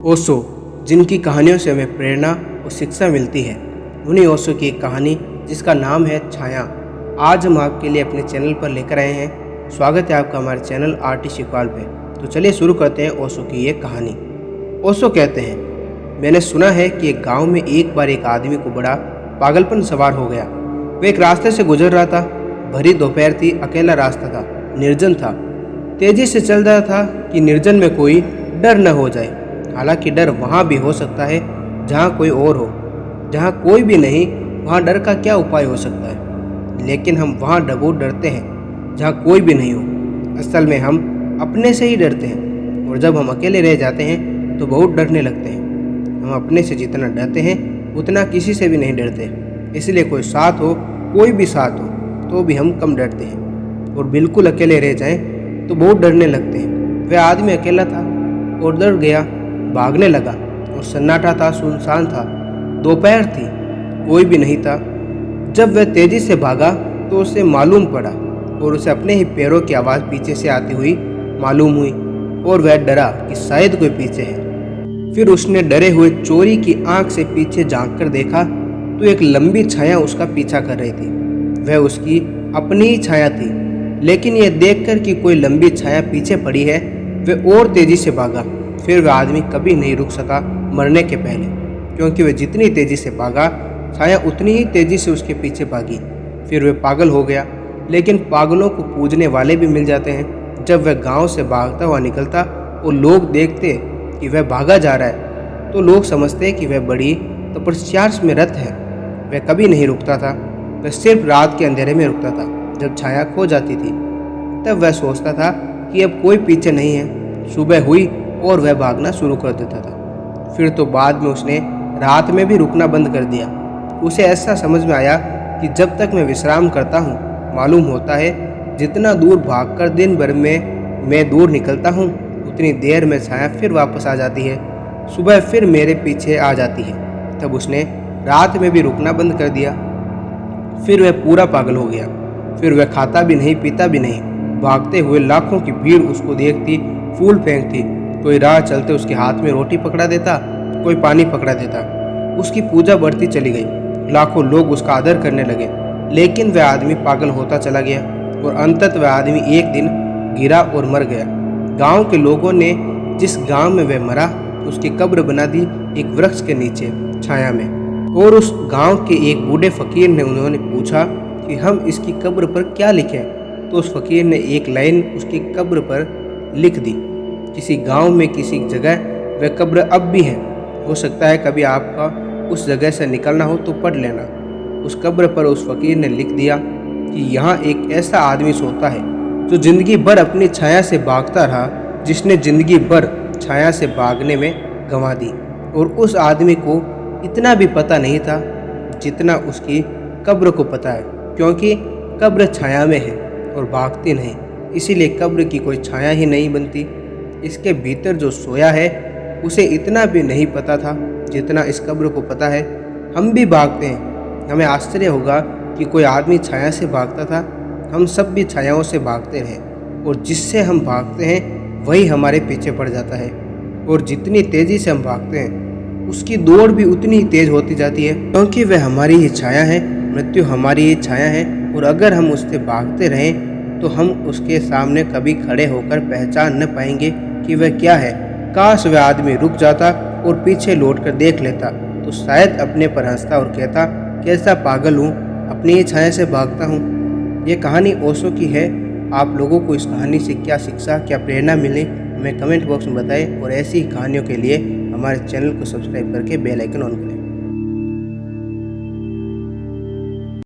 ओशो, जिनकी कहानियों से हमें प्रेरणा और शिक्षा मिलती है, उन्हीं ओशो की एक कहानी जिसका नाम है छाया, आज हम आपके लिए अपने चैनल पर लेकर आए हैं। स्वागत है आपका हमारे चैनल आर्टिस्ट इकबाल पे। तो चलिए शुरू करते हैं ओशो की ये कहानी। ओशो कहते हैं, मैंने सुना है कि एक गांव में एक बार एक आदमी को बड़ा पागलपन सवार हो गया। वह एक रास्ते से गुजर रहा था। भरी दोपहर थी, अकेला रास्ता था, निर्जन था। तेजी से चल रहा था कि निर्जन में कोई डर न हो जाए। हालांकि डर वहाँ भी हो सकता है जहाँ कोई और हो। जहाँ कोई भी नहीं, वहाँ डर का क्या उपाय हो सकता है। लेकिन हम वहाँ बहुत डरते हैं जहाँ कोई भी नहीं हो। असल में हम अपने से ही डरते हैं, और जब हम अकेले रह जाते हैं तो बहुत डरने लगते हैं। हम अपने से जितना डरते हैं उतना किसी से भी नहीं डरते। इसलिए कोई साथ हो, कोई भी साथ हो, तो भी हम कम डरते हैं। और बिल्कुल अकेले रह जाएं तो बहुत डरने लगते हैं। वह आदमी अकेला था और डर गया, भागने लगा। और सन्नाटा था, सुनसान था, दोपहर थी, कोई भी नहीं था। जब वह तेजी से भागा तो उसे मालूम पड़ा, और उसे अपने ही पैरों की आवाज़ पीछे से आती हुई मालूम हुई, और वह डरा कि शायद कोई पीछे है। फिर उसने डरे हुए चोरी की आंख से पीछे झांक कर देखा तो एक लंबी छाया उसका पीछा कर रही थी। वह उसकी अपनी ही छाया थी। लेकिन यह देखकर कि कोई लंबी छाया पीछे पड़ी है, वह और तेजी से भागा। फिर वह आदमी कभी नहीं रुक सका मरने के पहले, क्योंकि वह जितनी तेजी से भागा, छाया उतनी ही तेजी से उसके पीछे भागी। फिर वह पागल हो गया। लेकिन पागलों को पूजने वाले भी मिल जाते हैं। जब वह गांव से भागता हुआ निकलता और लोग देखते कि वह भागा जा रहा है, तो लोग समझते कि वह बड़ी तपस्या में रत है। वह कभी नहीं रुकता था। वह सिर्फ रात के अंधेरे में रुकता था। जब छाया खो जाती थी तब वह सोचता था कि अब कोई पीछे नहीं है। सुबह हुई और वह भागना शुरू कर देता था। फिर तो बाद में उसने रात में भी रुकना बंद कर दिया। उसे ऐसा समझ में आया कि जब तक मैं विश्राम करता हूँ, मालूम होता है जितना दूर भागकर दिन भर में मैं दूर निकलता हूँ, उतनी देर में छाया फिर वापस आ जाती है। सुबह फिर मेरे पीछे आ जाती है। तब उसने रात में भी रुकना बंद कर दिया। फिर वह पूरा पागल हो गया। फिर वह खाता भी नहीं, पीता भी नहीं। भागते हुए लाखों की भीड़ उसको देखती, फूल फेंकती। कोई राह चलते उसके हाथ में रोटी पकड़ा देता, कोई पानी पकड़ा देता। उसकी पूजा बढ़ती चली गई। लाखों लोग उसका आदर करने लगे। लेकिन वह आदमी पागल होता चला गया, और अंततः वह आदमी एक दिन गिरा और मर गया। गांव के लोगों ने जिस गांव में वह मरा, उसकी कब्र बना दी एक वृक्ष के नीचे छाया में। और उस गांव के एक बूढ़े फकीर ने उन्होंने पूछा कि हम इसकी कब्र पर क्या लिखें। तो उस फकीर ने एक लाइन उसकी कब्र पर लिख दी, किसी गांव में किसी जगह वह कब्र अब भी है। हो सकता है कभी आपका उस जगह से निकलना हो तो पढ़ लेना। उस कब्र पर उस फकीर ने लिख दिया कि यहाँ एक ऐसा आदमी सोता है जो जिंदगी भर अपनी छाया से भागता रहा, जिसने जिंदगी भर छाया से भागने में गंवा दी। और उस आदमी को इतना भी पता नहीं था जितना उसकी कब्र को पता है, क्योंकि कब्र छाया में है और भागती नहीं। इसीलिए कब्र की कोई छाया ही नहीं बनती। इसके भीतर जो सोया है उसे इतना भी नहीं पता था जितना इस कब्र को पता है। हम भी भागते हैं। हमें आश्चर्य होगा कि कोई आदमी छाया से भागता था। हम सब भी छायाओं से भागते रहे, और जिससे हम भागते हैं वही हमारे पीछे पड़ जाता है। और जितनी तेज़ी से हम भागते हैं उसकी दौड़ भी उतनी ही तेज होती जाती है, क्योंकि वह हमारी ही छाया है। मृत्यु हमारी ही छाया है, और अगर हम उससे भागते रहें तो हम उसके सामने कभी खड़े होकर पहचान न पाएंगे कि वह क्या है। काश वह आदमी रुक जाता और पीछे लौटकर देख लेता, तो शायद अपने पर हंसता और कहता, कैसा पागल हूँ, अपनी ही छाया से भागता हूँ। ये कहानी ओशो की है। आप लोगों को इस कहानी से क्या शिक्षा, क्या प्रेरणा मिली, हमें कमेंट बॉक्स में बताएं। और ऐसी ही कहानियों के लिए हमारे चैनल को सब्सक्राइब करके बेल आइकन ऑन करें।